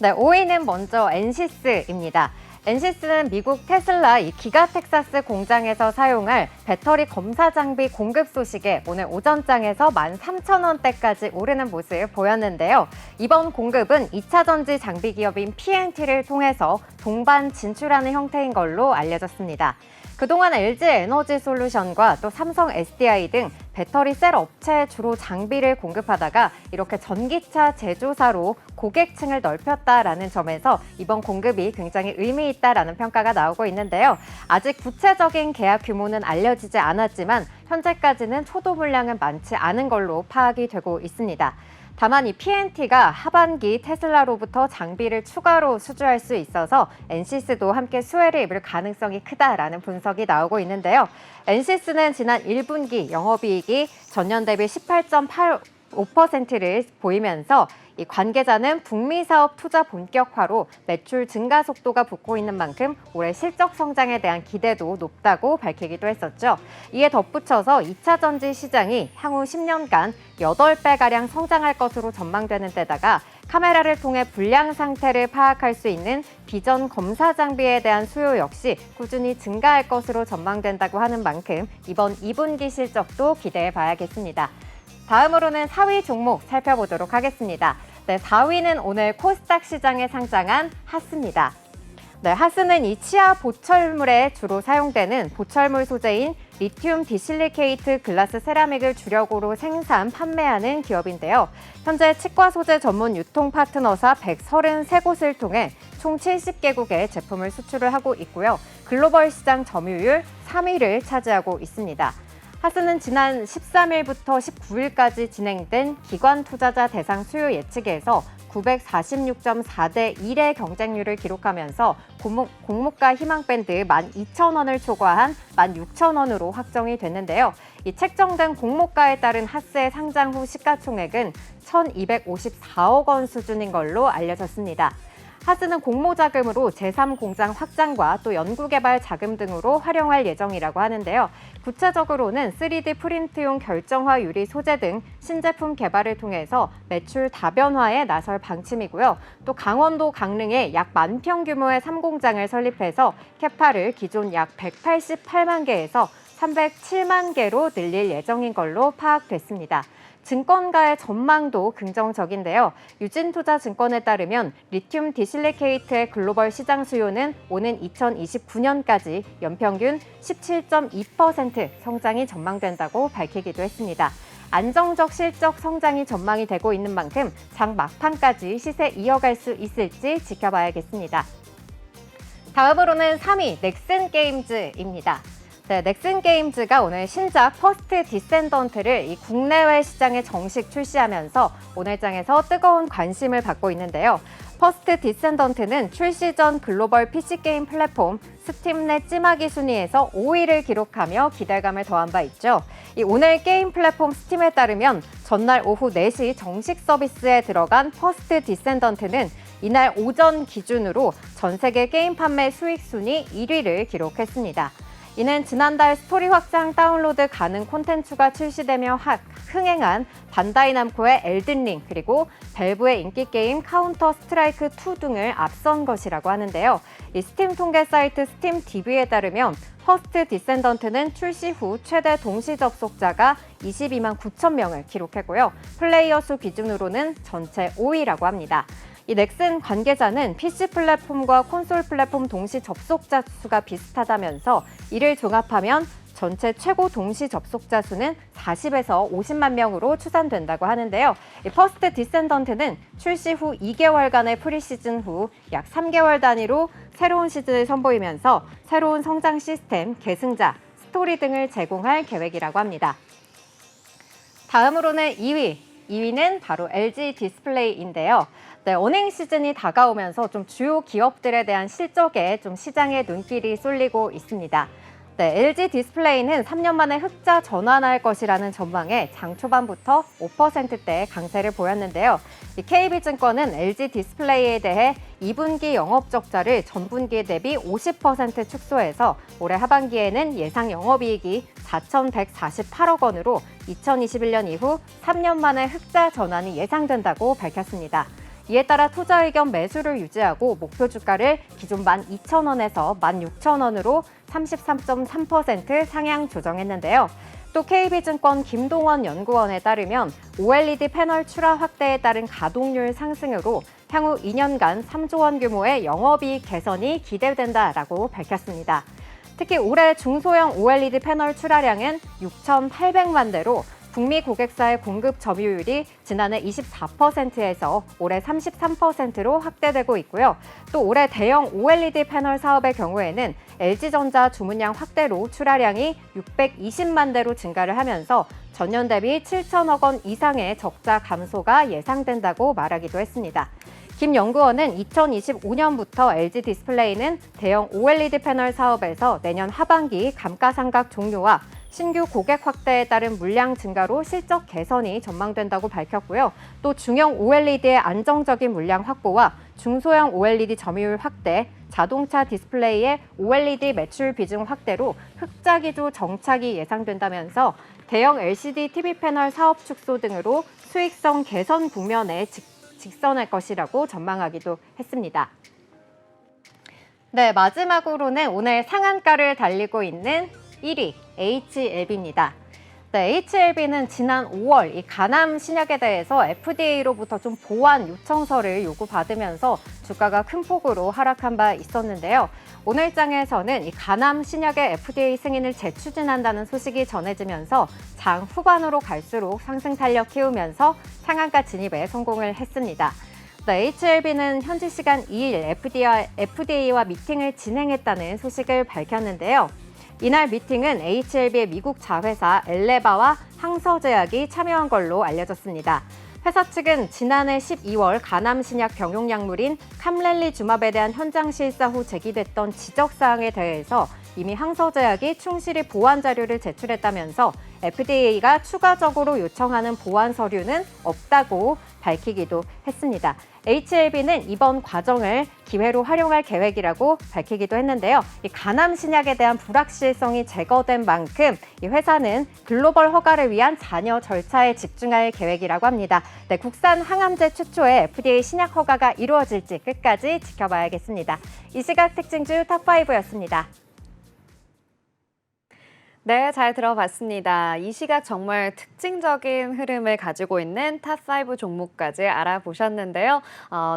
네, 5위는 먼저 엔시스입니다. 엔시스는 미국 테슬라 이 기가 텍사스 공장에서 사용할 배터리 검사 장비 공급 소식에 오늘 오전장에서 13,000원대까지 오르는 모습 보였는데요. 이번 공급은 2차 전지 장비 기업인 PNT를 통해서 동반 진출하는 형태인 걸로 알려졌습니다. 그동안 LG 에너지 솔루션과 또 삼성 SDI 등 배터리 셀 업체에 주로 장비를 공급하다가 이렇게 전기차 제조사로 고객층을 넓혔다라는 점에서 이번 공급이 굉장히 의미 있다라는 평가가 나오고 있는데요. 아직 구체적인 계약 규모는 알려지지 않았지만 현재까지는 초도 물량은 많지 않은 걸로 파악이 되고 있습니다. 다만 이 PNT가 하반기 테슬라로부터 장비를 추가로 수주할 수 있어서 엔시스도 함께 수혜를 입을 가능성이 크다라는 분석이 나오고 있는데요. 엔시스는 지난 1분기 영업이익이 전년 대비 18.85%를 보이면서 이 관계자는 북미 사업 투자 본격화로 매출 증가 속도가 붙고 있는 만큼 올해 실적 성장에 대한 기대도 높다고 밝히기도 했었죠. 이에 덧붙여서 2차 전지 시장이 향후 10년간 8배가량 성장할 것으로 전망되는 데다가 카메라를 통해 불량 상태를 파악할 수 있는 비전 검사 장비에 대한 수요 역시 꾸준히 증가할 것으로 전망된다고 하는 만큼 이번 2분기 실적도 기대해 봐야겠습니다. 다음으로는 4위 종목 살펴보도록 하겠습니다. 네, 4위는 오늘 코스닥 시장에 상장한 하스입니다. 네, 하스는 이 치아 보철물에 주로 사용되는 보철물 소재인 리튬 디실리케이트 글라스 세라믹을 주력으로 생산, 판매하는 기업인데요. 현재 치과 소재 전문 유통 파트너사 133곳을 통해 총 70개국에 제품을 수출을 하고 있고요. 글로벌 시장 점유율 3위를 차지하고 있습니다. 하스는 지난 13일부터 19일까지 진행된 기관 투자자 대상 수요 예측에서 946.4대 1의 경쟁률을 기록하면서 공모가 희망밴드 12,000원을 초과한 16,000원으로 확정이 됐는데요. 이 책정된 공모가에 따른 하스의 상장 후 시가총액은 1,254억 원 수준인 걸로 알려졌습니다. 하스는 공모자금으로 제3공장 확장과 또 연구개발 자금 등으로 활용할 예정이라고 하는데요. 구체적으로는 3D 프린트용 결정화 유리 소재 등 신제품 개발을 통해서 매출 다변화에 나설 방침이고요. 또 강원도 강릉에 약 10,000평 규모의 3공장을 설립해서 캐파를 기존 약 188만 개에서 307만 개로 늘릴 예정인 걸로 파악됐습니다. 증권가의 전망도 긍정적인데요. 유진투자증권에 따르면 리튬 디실리케이트의 글로벌 시장 수요는 오는 2029년까지 연평균 17.2% 성장이 전망된다고 밝히기도 했습니다. 안정적 실적 성장이 전망이 되고 있는 만큼 장 막판까지 시세 이어갈 수 있을지 지켜봐야겠습니다. 다음으로는 3위 넥슨게임즈입니다. 네, 넥슨게임즈가 오늘 신작 퍼스트 디센던트를 이 국내외 시장에 정식 출시하면서 오늘장에서 뜨거운 관심을 받고 있는데요. 퍼스트 디센던트는 출시 전 글로벌 PC게임 플랫폼 스팀 내 찜하기 순위에서 5위를 기록하며 기대감을 더한 바 있죠. 이 오늘 게임 플랫폼 스팀에 따르면 전날 오후 4시 정식 서비스에 들어간 퍼스트 디센던트는 이날 오전 기준으로 전 세계 게임 판매 수익 순위 1위를 기록했습니다. 이는 지난달 스토리 확장 다운로드 가능 콘텐츠가 출시되며 흥행한 반다이 남코의 엘든링 그리고 밸브의 인기 게임 카운터 스트라이크 2 등을 앞선 것이라고 하는데요. 이 스팀 통계 사이트 스팀DB에 따르면 퍼스트 디센던트는 출시 후 최대 동시 접속자가 22만 9천 명을 기록했고요. 플레이어 수 기준으로는 전체 5위라고 합니다. 이 넥슨 관계자는 PC 플랫폼과 콘솔 플랫폼 동시 접속자 수가 비슷하다면서 이를 종합하면 전체 최고 동시 접속자 수는 40에서 50만 명으로 추산된다고 하는데요. 이 퍼스트 디센던트는 출시 후 2개월간의 프리시즌 후 약 3개월 단위로 새로운 시즌을 선보이면서 새로운 성장 시스템, 계승자, 스토리 등을 제공할 계획이라고 합니다. 다음으로는 2위는 바로 LG 디스플레이인데요. 네, 어닝 시즌이 다가오면서 좀 주요 기업들에 대한 실적에 좀 시장의 눈길이 쏠리고 있습니다. 네, LG 디스플레이는 3년 만에 흑자 전환할 것이라는 전망에 장 초반부터 5%대 강세를 보였는데요. KB증권은 LG 디스플레이에 대해 2분기 영업 적자를 전분기 대비 50% 축소해서 올해 하반기에는 예상 영업이익이 4,148억 원으로 2021년 이후 3년 만에 흑자 전환이 예상된다고 밝혔습니다. 이에 따라 투자 의견 매수를 유지하고 목표 주가를 기존 12,000원에서 16,000원으로 33.3% 상향 조정했는데요. 또 KB증권 김동원 연구원에 따르면 OLED 패널 출하 확대에 따른 가동률 상승으로 향후 2년간 3조 원 규모의 영업이익 개선이 기대된다라고 밝혔습니다. 특히 올해 중소형 OLED 패널 출하량은 6,800만 대로 북미 고객사의 공급 점유율이 지난해 24%에서 올해 33%로 확대되고 있고요. 또 올해 대형 OLED 패널 사업의 경우에는 LG전자 주문량 확대로 출하량이 620만 대로 증가를 하면서 전년 대비 7천억 원 이상의 적자 감소가 예상된다고 말하기도 했습니다. 김 연구원은 2025년부터 LG 디스플레이는 대형 OLED 패널 사업에서 내년 하반기 감가상각 종료와 신규 고객 확대에 따른 물량 증가로 실적 개선이 전망된다고 밝혔고요. 또 중형 OLED의 안정적인 물량 확보와 중소형 OLED 점유율 확대, 자동차 디스플레이의 OLED 매출 비중 확대로 흑자 기조 정착이 예상된다면서 대형 LCD TV 패널 사업 축소 등으로 수익성 개선 국면에 직선할 것이라고 전망하기도 했습니다. 네, 마지막으로는 오늘 상한가를 달리고 있는 1위 HLB입니다. 네, HLB는 지난 5월 이 간암 신약에 대해서 FDA로부터 좀 보완 요청서를 요구받으면서 주가가 큰 폭으로 하락한 바 있었는데요. 오늘 장에서는 이 간암 신약의 FDA 승인을 재추진한다는 소식이 전해지면서 장 후반으로 갈수록 상승 탄력 키우면서 상한가 진입에 성공을 했습니다. 네, HLB는 현지 시간 2일 FDA와 미팅을 진행했다는 소식을 밝혔는데요. 이날 미팅은 HLB의 미국 자회사 엘레바와 항서제약이 참여한 걸로 알려졌습니다. 회사 측은 지난해 12월 간암 신약 병용 약물인 캄렐리주맙에 대한 현장 실사 후 제기됐던 지적사항에 대해서 이미 항서제약이 충실히 보완 자료를 제출했다면서 FDA가 추가적으로 요청하는 보완 서류는 없다고 밝히기도 했습니다. HLB는 이번 과정을 기회로 활용할 계획이라고 밝히기도 했는데요. 이 간암 신약에 대한 불확실성이 제거된 만큼 이 회사는 글로벌 허가를 위한 잔여 절차에 집중할 계획이라고 합니다. 네, 국산 항암제 최초의 FDA 신약 허가가 이루어질지 끝까지 지켜봐야겠습니다. 이 시각 특징주 탑5였습니다. 네, 잘 들어봤습니다. 이 시각 정말 특징적인 흐름을 가지고 있는 탑5 종목까지 알아보셨는데요.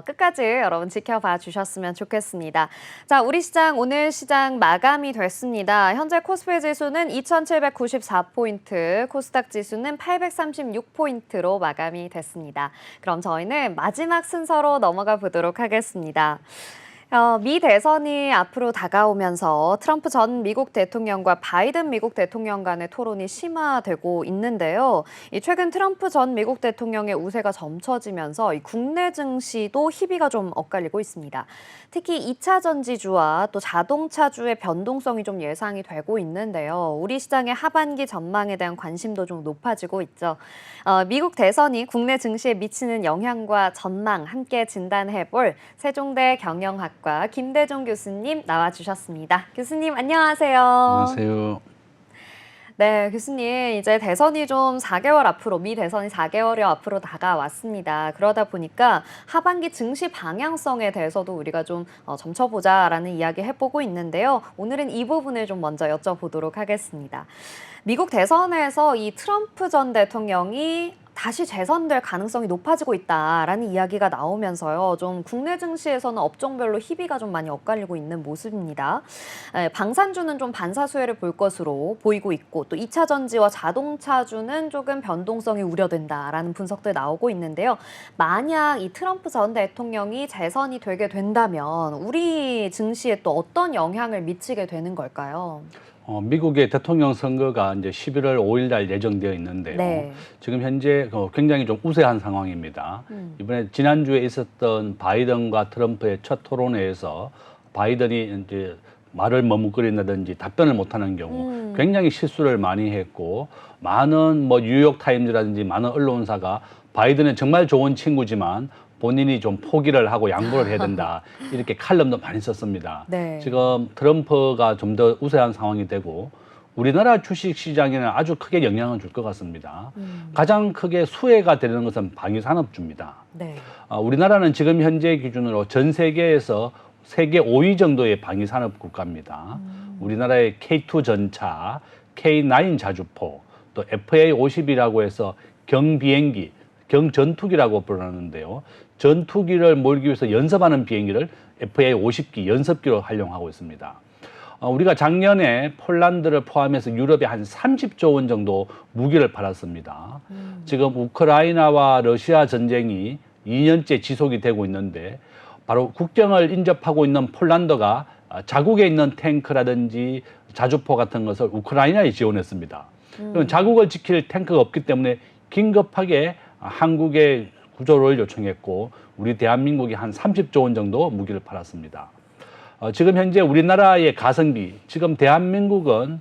끝까지 여러분 지켜봐 주셨으면 좋겠습니다. 자, 우리 시장 오늘 시장 마감이 됐습니다. 현재 코스피 지수는 2,794포인트, 코스닥 지수는 836포인트로 마감이 됐습니다. 그럼 저희는 마지막 순서로 넘어가 보도록 하겠습니다. 미 대선이 앞으로 다가오면서 트럼프 전 미국 대통령과 바이든 미국 대통령 간의 토론이 심화되고 있는데요. 최근 트럼프 전 미국 대통령의 우세가 점쳐지면서 국내 증시도 희비가 좀 엇갈리고 있습니다. 특히 2차 전지주와 또 자동차주의 변동성이 좀 예상이 되고 있는데요. 우리 시장의 하반기 전망에 대한 관심도 좀 높아지고 있죠. 미국 대선이 국내 증시에 미치는 영향과 전망 함께 진단해볼 세종대 경영학과 김대중 교수님 나와주셨습니다. 교수님 안녕하세요. 안녕하세요. 네, 교수님 이제 대선이 좀 4개월 앞으로, 미 대선이 4개월여 앞으로 다가왔습니다. 그러다 보니까 하반기 증시 방향성에 대해서도 우리가 좀 점쳐보자라는 이야기 해보고 있는데요. 오늘은 이 부분을 좀 먼저 여쭤보도록 하겠습니다. 미국 대선에서 이 트럼프 전 대통령이 다시 재선될 가능성이 높아지고 있다라는 이야기가 나오면서요. 좀 국내 증시에서는 업종별로 희비가 좀 많이 엇갈리고 있는 모습입니다. 방산주는 좀 반사수혜를 볼 것으로 보이고 있고 또 2차 전지와 자동차주는 조금 변동성이 우려된다라는 분석들 나오고 있는데요. 만약 이 트럼프 전 대통령이 재선이 되게 된다면 우리 증시에 또 어떤 영향을 미치게 되는 걸까요? 미국의 대통령 선거가 이제 11월 5일 날 예정되어 있는데요. 네. 지금 현재 굉장히 좀 우세한 상황입니다. 이번에 지난주에 있었던 바이든과 트럼프의 첫 토론회에서 바이든이 이제 말을 머뭇거린다든지 답변을 못하는 경우 굉장히 실수를 많이 했고 많은 뭐 뉴욕 타임즈라든지 많은 언론사가 바이든은 정말 좋은 친구지만 본인이 좀 포기를 하고 양보를 해야 된다. 이렇게 칼럼도 많이 썼습니다. 네. 지금 트럼프가 좀 더 우세한 상황이 되고 우리나라 주식 시장에는 아주 크게 영향을 줄 것 같습니다. 가장 크게 수혜가 되는 것은 방위산업주입니다. 네. 우리나라는 지금 현재 기준으로 전 세계에서 세계 5위 정도의 방위산업 국가입니다. 우리나라의 K2 전차, K9 자주포, 또 FA-50이라고 해서 경비행기, 경전투기라고 부르는데요. 전투기를 몰기 위해서 연습하는 비행기를 FA-50기 연습기로 활용하고 있습니다. 우리가 작년에 폴란드를 포함해서 유럽에 한 30조 원 정도 무기를 팔았습니다. 지금 우크라이나와 러시아 전쟁이 2년째 지속이 되고 있는데 바로 국경을 인접하고 있는 폴란드가 자국에 있는 탱크라든지 자주포 같은 것을 우크라이나에 지원했습니다. 그럼 자국을 지킬 탱크가 없기 때문에 긴급하게 한국에 구조를 요청했고 우리 대한민국이 한 30조 원 정도 무기를 팔았습니다. 지금 현재 우리나라의 가성비, 지금 대한민국은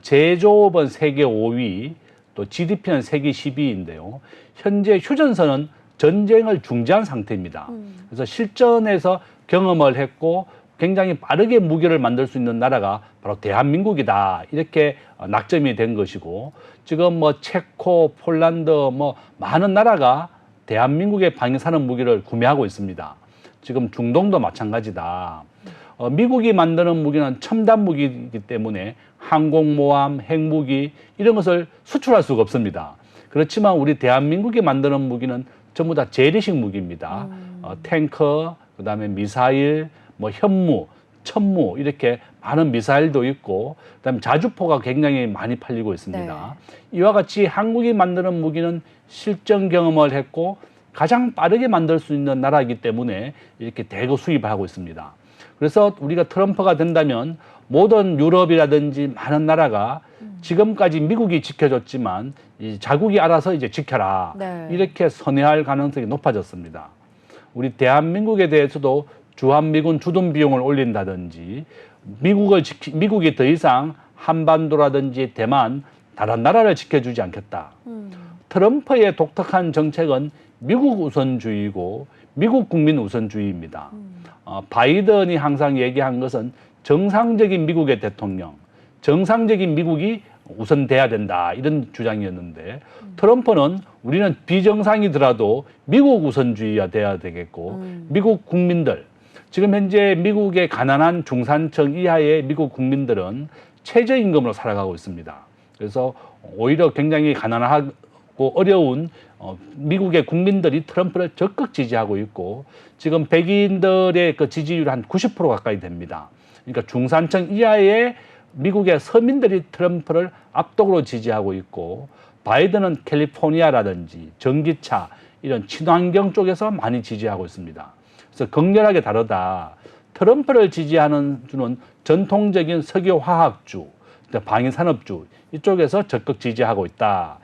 제조업은 세계 5위, 또 GDP는 세계 10위인데요. 현재 휴전선은 전쟁을 중지한 상태입니다. 그래서 실전에서 경험을 했고 굉장히 빠르게 무기를 만들 수 있는 나라가 바로 대한민국이다. 이렇게 낙점이 된 것이고 지금 뭐 체코, 폴란드 뭐 많은 나라가 대한민국의 방위산업 무기를 구매하고 있습니다. 지금 중동도 마찬가지다. 미국이 만드는 무기는 첨단 무기이기 때문에 항공모함, 핵무기 이런 것을 수출할 수가 없습니다. 그렇지만 우리 대한민국이 만드는 무기는 전부 다 재래식 무기입니다. 탱커, 그다음에 미사일, 뭐 현무, 천무 이렇게 많은 미사일도 있고 그다음에 자주포가 굉장히 많이 팔리고 있습니다. 네. 이와 같이 한국이 만드는 무기는 실전 경험을 했고 가장 빠르게 만들 수 있는 나라이기 때문에 이렇게 대거 수입하고 있습니다. 그래서 우리가 트럼프가 된다면 모든 유럽이라든지 많은 나라가 지금까지 미국이 지켜줬지만 이 자국이 알아서 이제 지켜라. 네. 이렇게 선회할 가능성이 높아졌습니다. 우리 대한민국에 대해서도 주한미군 주둔 비용을 올린다든지 미국이 더 이상 한반도라든지 대만 다른 나라를 지켜주지 않겠다. 트럼프의 독특한 정책은 미국 우선주의고 미국 국민 우선주의입니다. 바이든이 항상 얘기한 것은 정상적인 미국의 대통령, 정상적인 미국이 우선돼야 된다 이런 주장이었는데 트럼프는 우리는 비정상이더라도 미국 우선주의가 돼야 되겠고 미국 국민들, 지금 현재 미국의 가난한 중산층 이하의 미국 국민들은 최저임금으로 살아가고 있습니다. 그래서 오히려 굉장히 가난하고 어려운 미국의 국민들이 트럼프를 적극 지지하고 있고 지금 백인들의 그 지지율이 한 90% 가까이 됩니다. 그러니까 중산층 이하의 미국의 서민들이 트럼프를 압도적으로 지지하고 있고 바이든은 캘리포니아라든지 전기차 이런 친환경 쪽에서 많이 지지하고 있습니다. 그래서 극렬하게 다르다. 트럼프를 지지하는 주는 전통적인 석유화학주, 방위산업주 이쪽에서 적극 지지하고 있다.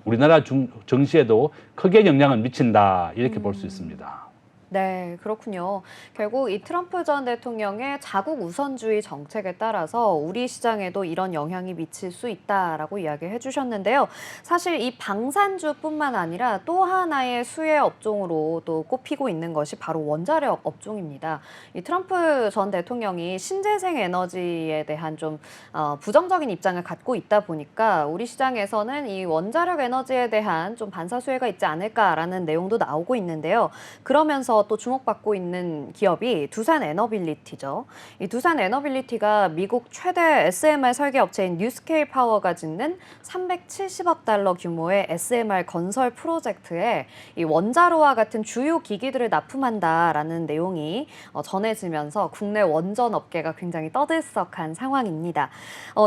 우리나라 정시에도 크게 영향을 미친다. 이렇게 볼 수 있습니다. 네, 그렇군요. 결국 이 트럼프 전 대통령의 자국 우선주의 정책에 따라서 우리 시장에도 이런 영향이 미칠 수 있다라고 이야기해 주셨는데요. 사실 이 방산주뿐만 아니라 또 하나의 수혜 업종으로 또 꼽히고 있는 것이 바로 원자력 업종입니다. 이 트럼프 전 대통령이 신재생 에너지에 대한 좀 부정적인 입장을 갖고 있다 보니까 우리 시장에서는 이 원자력 에너지에 대한 좀 반사수혜가 있지 않을까라는 내용도 나오고 있는데요. 그러면서 중에서 또 주목받고 있는 기업이 두산 에너빌리티죠. 이 두산 에너빌리티가 미국 최대 SMR 설계 업체인 뉴스케일 파워가 짓는 370억 달러 규모의 SMR 건설 프로젝트에 이 원자로와 같은 주요 기기들을 납품한다라는 내용이 전해지면서 국내 원전 업계가 굉장히 떠들썩한 상황입니다.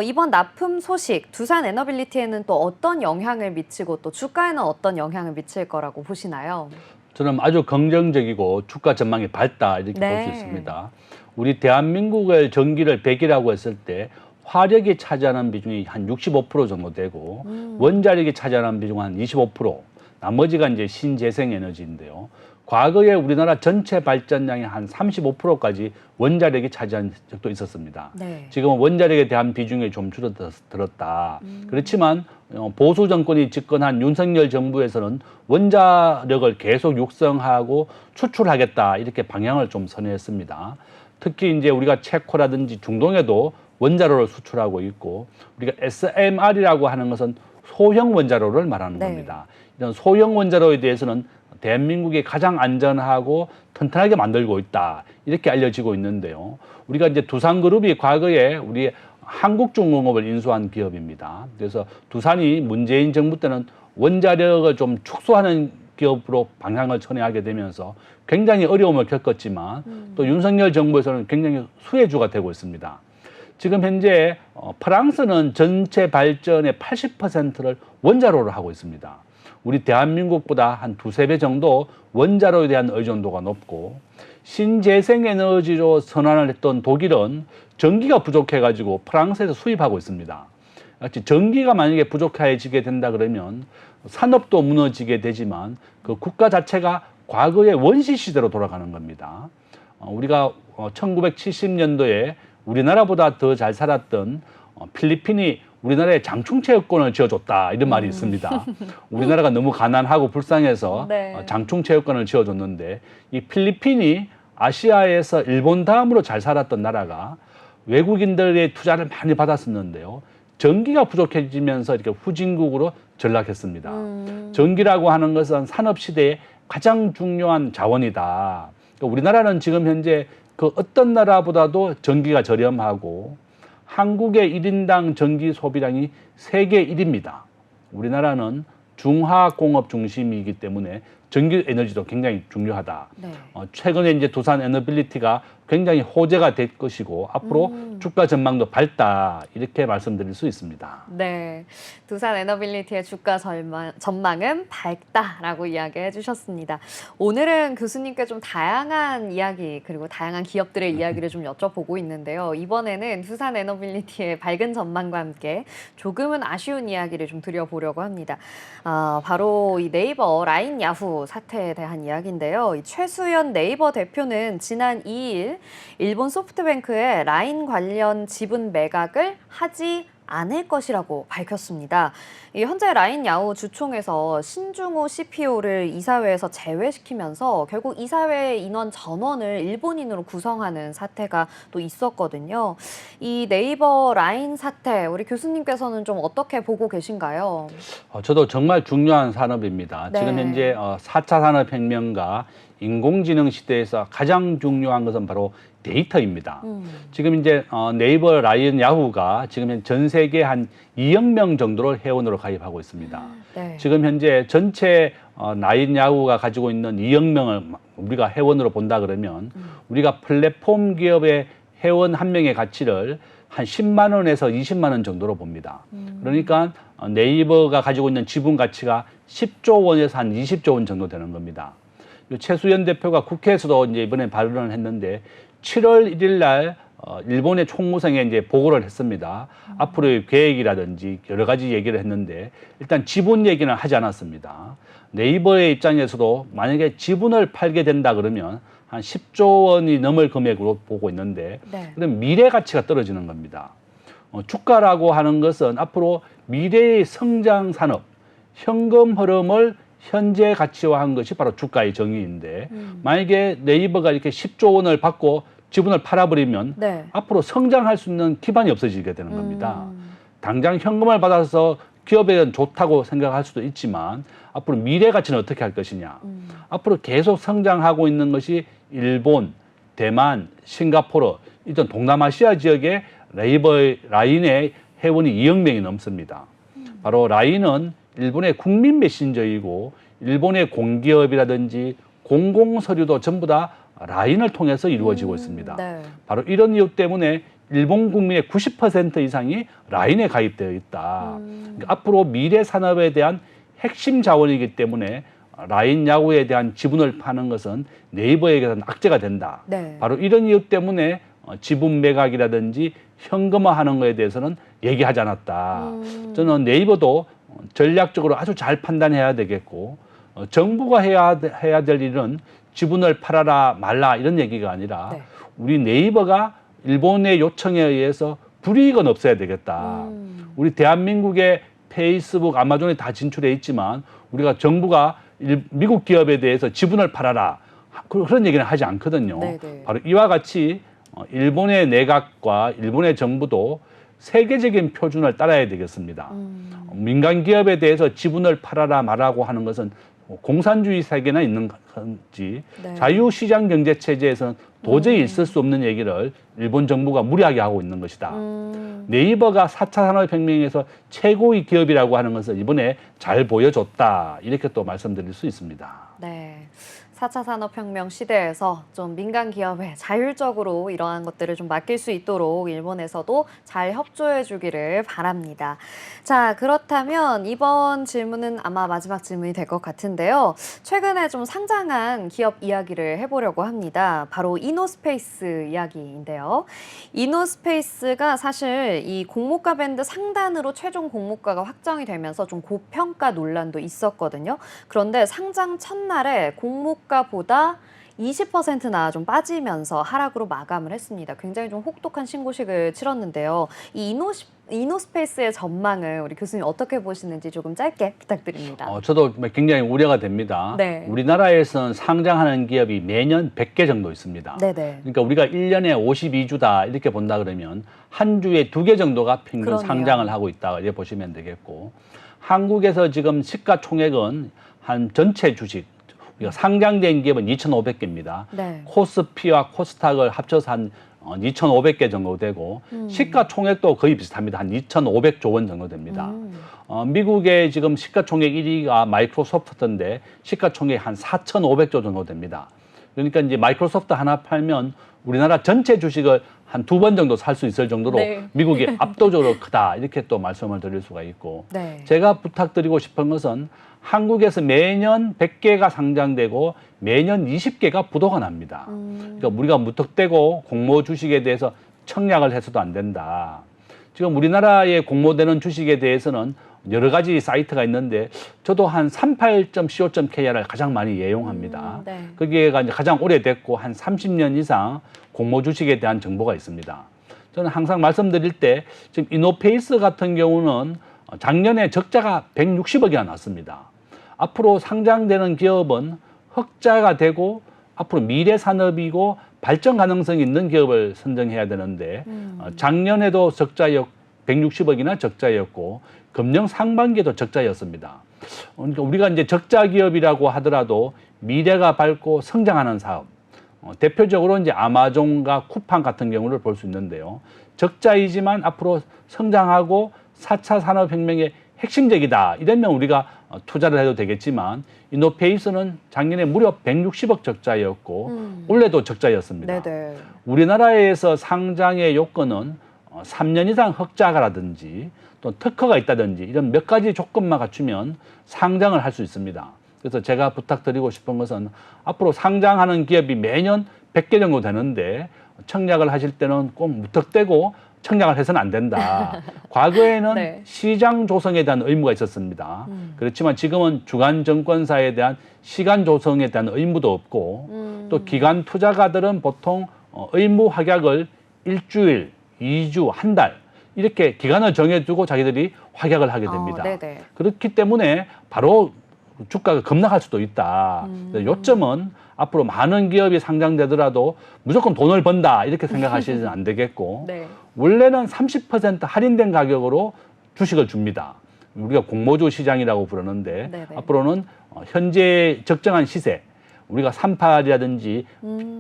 이번 납품 소식, 두산 에너빌리티에는 또 어떤 영향을 미치고 또 주가에는 어떤 영향을 미칠 거라고 보시나요? 저는 아주 긍정적이고 주가 전망이 밝다 이렇게 볼 수 네. 있습니다. 우리 대한민국의 전기를 100이라고 했을 때 화력이 차지하는 비중이 한 65% 정도 되고 원자력이 차지하는 비중은 한 25%, 나머지가 이제 신재생 에너지인데요. 과거에 우리나라 전체 발전량의 한 35%까지 원자력이 차지한 적도 있었습니다. 네. 지금은 원자력에 대한 비중이 좀 줄어들었다. 그렇지만 보수 정권이 집권한 윤석열 정부에서는 원자력을 계속 육성하고 추출하겠다 이렇게 방향을 좀 선회했습니다. 특히 이제 우리가 체코라든지 중동에도 원자로를 수출하고 있고, 우리가 SMR이라고 하는 것은 소형 원자로를 말하는 네. 겁니다. 이런 소형 원자로에 대해서는 대한민국이 가장 안전하고 튼튼하게 만들고 있다 이렇게 알려지고 있는데요. 우리가 이제 두산그룹이 과거에 우리 한국중공업을 인수한 기업입니다. 그래서 두산이 문재인 정부 때는 원자력을 좀 축소하는 기업으로 방향을 선회하게 되면서 굉장히 어려움을 겪었지만 또 윤석열 정부에서는 굉장히 수혜주가 되고 있습니다. 지금 현재 프랑스는 전체 발전의 80%를 원자로로 하고 있습니다. 우리 대한민국보다 한 두세 배 정도 원자로에 대한 의존도가 높고, 신재생 에너지로 선언을 했던 독일은 전기가 부족해가지고 프랑스에서 수입하고 있습니다. 전기가 만약에 부족해지게 된다 그러면 산업도 무너지게 되지만 그 국가 자체가 과거의 원시 시대로 돌아가는 겁니다. 우리가 1970년도에 우리나라보다 더 잘 살았던 필리핀이 우리나라에 장충체육관을 지어줬다 이런 말이 있습니다. 우리나라가 너무 가난하고 불쌍해서 네. 장충체육관을 지어줬는데, 이 필리핀이 아시아에서 일본 다음으로 잘 살았던 나라가 외국인들의 투자를 많이 받았었는데요. 전기가 부족해지면서 이렇게 후진국으로 전락했습니다. 전기라고 하는 것은 산업시대의 가장 중요한 자원이다. 그러니까 우리나라는 지금 현재 그 어떤 나라보다도 전기가 저렴하고 한국의 1인당 전기 소비량이 세계 1위입니다. 우리나라는 중화공업 중심이기 때문에 전기 에너지도 굉장히 중요하다. 네. 최근에 이제 두산 에너빌리티가 굉장히 호재가 될 것이고 앞으로 주가 전망도 밝다 이렇게 말씀드릴 수 있습니다. 네, 두산 에너빌리티의 주가 전망은 밝다라고 이야기해 주셨습니다. 오늘은 교수님께 좀 다양한 이야기 그리고 다양한 기업들의 이야기를 좀 여쭤보고 있는데요. 이번에는 두산 에너빌리티의 밝은 전망과 함께 조금은 아쉬운 이야기를 좀 드려보려고 합니다. 바로 이 네이버 라인 야후 사태에 대한 이야기인데요. 이 최수연 네이버 대표는 지난 2일 일본 소프트뱅크의 라인 관련 지분 매각을 하지 않을 것이라고 밝혔습니다. 현재 라인 야후 주총에서 신중호 CPO를 이사회에서 제외시키면서 결국 이사회 인원 전원을 일본인으로 구성하는 사태가 또 있었거든요. 이 네이버 라인 사태, 우리 교수님께서는 좀 어떻게 보고 계신가요? 저도 정말 중요한 산업입니다. 네. 지금 현재 4차 산업혁명과 인공지능 시대에서 가장 중요한 것은 바로 데이터입니다. 지금 이제 네이버 라인 야후가 지금 전 세계 한 2억 명 정도를 회원으로 가입하고 있습니다. 네. 지금 현재 전체 라인 야후가 가지고 있는 2억 명을 우리가 회원으로 본다 그러면 우리가 플랫폼 기업의 회원 한 명의 가치를 한 10만 원에서 20만 원 정도로 봅니다. 그러니까 네이버가 가지고 있는 지분 가치가 10조 원에서 한 20조 원 정도 되는 겁니다. 최수연 대표가 국회에서도 이제 이번에 발언을 했는데 7월 1일 날 일본의 총무성에 이제 보고를 했습니다. 앞으로의 계획이라든지 여러 가지 얘기를 했는데 일단 지분 얘기는 하지 않았습니다. 네이버의 입장에서도 만약에 지분을 팔게 된다 그러면 한 10조 원이 넘을 금액으로 보고 있는데 네. 그럼 미래 가치가 떨어지는 겁니다. 주가라고 하는 것은 앞으로 미래의 성장 산업, 현금 흐름을 현재 가치화한 것이 바로 주가의 정의인데 만약에 네이버가 이렇게 10조 원을 받고 지분을 팔아버리면 네. 앞으로 성장할 수 있는 기반이 없어지게 되는 겁니다. 당장 현금을 받아서 기업에는 좋다고 생각할 수도 있지만 앞으로 미래 가치는 어떻게 할 것이냐. 앞으로 계속 성장하고 있는 것이 일본, 대만, 싱가포르, 이런 동남아시아 지역의 레이버 라인의 회원이 2억 명이 넘습니다. 바로 라인은 일본의 국민 메신저이고 일본의 공기업이라든지 공공서류도 전부 다 라인을 통해서 이루어지고 있습니다. 네. 바로 이런 이유 때문에 일본 국민의 90% 이상이 라인에 가입되어 있다. 그러니까 앞으로 미래 산업에 대한 핵심 자원이기 때문에 라인 야구에 대한 지분을 파는 것은 네이버에게는 악재가 된다. 네. 바로 이런 이유 때문에 지분 매각이라든지 현금화하는 것에 대해서는 얘기하지 않았다. 저는 네이버도 전략적으로 아주 잘 판단해야 되겠고 정부가 해야 될 일은 지분을 팔아라 말라 이런 얘기가 아니라 네. 우리 네이버가 일본의 요청에 의해서 불이익은 없어야 되겠다. 우리 대한민국의 페이스북, 아마존에 다 진출해 있지만 우리가 정부가 미국 기업에 대해서 지분을 팔아라 그런 얘기는 하지 않거든요. 네네. 바로 이와 같이 일본의 내각과 일본의 정부도 세계적인 표준을 따라야 되겠습니다. 민간 기업에 대해서 지분을 팔아라 말하고 하는 것은 공산주의 세계나 있는 건지 네. 자유시장 경제 체제에서는 도저히 있을 수 없는 얘기를 일본 정부가 무리하게 하고 있는 것이다. 네이버가 4차 산업혁명에서 최고의 기업이라고 하는 것을 이번에 잘 보여줬다. 이렇게 또 말씀드릴 수 있습니다. 네. 4차 산업혁명 시대에서 좀 민간 기업에 자율적으로 이러한 것들을 좀 맡길 수 있도록 일본에서도 잘 협조해 주기를 바랍니다. 자, 그렇다면 이번 질문은 아마 마지막 질문이 될 것 같은데요. 최근에 좀 상장한 기업 이야기를 해보려고 합니다. 바로 이노스페이스 이야기인데요. 이노스페이스가 사실 이 공모가 밴드 상단으로 최종 공모가가 확정이 되면서 좀 고평가 논란도 있었거든요. 그런데 상장 첫날에 공모가보다 20%나 좀 빠지면서 하락으로 마감을 했습니다. 굉장히 좀 혹독한 신고식을 치렀는데요. 이 이노스페이스의 전망을 우리 교수님 어떻게 보시는지 조금 짧게 부탁드립니다. 저도 굉장히 우려가 됩니다. 네. 우리나라에서는 상장하는 기업이 매년 100개 정도 있습니다. 네네. 그러니까 우리가 1년에 52주다 이렇게 본다 그러면 한 주에 2개 정도가 평균 그러네요. 상장을 하고 있다 이렇게 보시면 되겠고 한국에서 지금 시가총액은 한 전체 주식 우리가 상장된 기업은 2,500개입니다. 네. 코스피와 코스닥을 합쳐서 한 2,500개 정도 되고 시가총액도 거의 비슷합니다. 한 2,500조 원 정도 됩니다. 미국의 지금 시가총액 1위가 마이크로소프트인데 시가총액 한 4,500조 정도 됩니다. 그러니까 이제 마이크로소프트 하나 팔면 우리나라 전체 주식을 한 2번 정도 살 수 있을 정도로 네. 미국이 압도적으로 크다 이렇게 또 말씀을 드릴 수가 있고 네. 제가 부탁드리고 싶은 것은 한국에서 매년 100개가 상장되고 매년 20개가 부도가 납니다. 그러니까 우리가 무턱대고 공모 주식에 대해서 청약을 해서도 안 된다. 지금 우리나라에 공모되는 주식에 대해서는 여러 가지 사이트가 있는데 저도 한 38.co.kr을 가장 많이 애용합니다. 네. 거기에가 이제 가장 오래됐고 한 30년 이상 공모 주식에 대한 정보가 있습니다. 저는 항상 말씀드릴 때 지금 이노페이스 같은 경우는 작년에 적자가 160억이나 났습니다. 앞으로 상장되는 기업은 흑자가 되고 앞으로 미래 산업이고 발전 가능성이 있는 기업을 선정해야 되는데 작년에도 적자였고 160억이나 적자였고 금년 상반기에도 적자였습니다. 그러니까 우리가 이제 적자 기업이라고 하더라도 미래가 밝고 성장하는 사업 대표적으로 이제 아마존과 쿠팡 같은 경우를 볼 수 있는데요. 적자이지만 앞으로 성장하고 4차 산업혁명의 핵심적이다. 이러면 우리가 투자를 해도 되겠지만 이노페이스는 작년에 무려 160억 적자였고 올해도 적자였습니다. 네네. 우리나라에서 상장의 요건은 3년 이상 흑자가라든지 또 특허가 있다든지 이런 몇 가지 조건만 갖추면 상장을 할 수 있습니다. 그래서 제가 부탁드리고 싶은 것은 앞으로 상장하는 기업이 매년 100개 정도 되는데 청약을 하실 때는 꼭 무턱대고 청약을 해서는 안 된다. 과거에는 네. 시장 조성에 대한 의무가 있었습니다. 그렇지만 지금은 주간 증권사에 대한 시간 조성에 대한 의무도 없고 또 기관 투자가들은 보통 의무 확약을 일주일, 2주, 한 달 이렇게 기간을 정해두고 자기들이 확약을 하게 됩니다. 네네. 그렇기 때문에 바로 주가가 급락할 수도 있다. 요점은 앞으로 많은 기업이 상장되더라도 무조건 돈을 번다 이렇게 생각하시면 안 되겠고 네. 원래는 30% 할인된 가격으로 주식을 줍니다. 우리가 공모주 시장이라고 부르는데 네네. 앞으로는 현재 적정한 시세, 우리가 38이라든지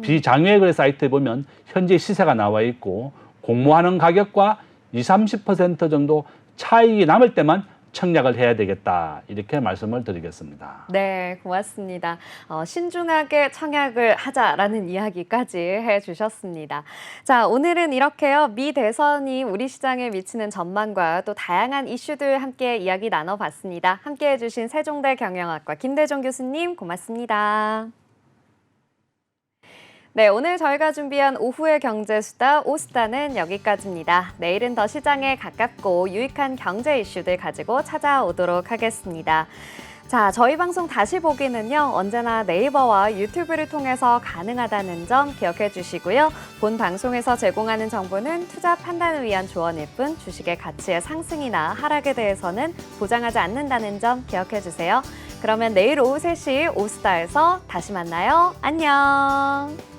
비장외 거래 사이트에 보면 현재 시세가 나와 있고 공모하는 가격과 20-30% 정도 차익이 남을 때만 청약을 해야 되겠다, 이렇게 말씀을 드리겠습니다. 네, 고맙습니다. 신중하게 청약을 하자라는 이야기까지 해주셨습니다. 자, 오늘은 이렇게요. 미 대선이 우리 시장에 미치는 전망과 또 다양한 이슈들 함께 이야기 나눠봤습니다. 함께해 주신 세종대 경영학과 김대종 교수님 고맙습니다. 네, 오늘 저희가 준비한 오후의 경제수다 오수다는 여기까지입니다. 내일은 더 시장에 가깝고 유익한 경제 이슈들 가지고 찾아오도록 하겠습니다. 자, 저희 방송 다시 보기는요, 언제나 네이버와 유튜브를 통해서 가능하다는 점 기억해 주시고요. 본 방송에서 제공하는 정보는 투자 판단을 위한 조언일 뿐 주식의 가치의 상승이나 하락에 대해서는 보장하지 않는다는 점 기억해 주세요. 그러면 내일 오후 3시 오수다에서 다시 만나요. 안녕.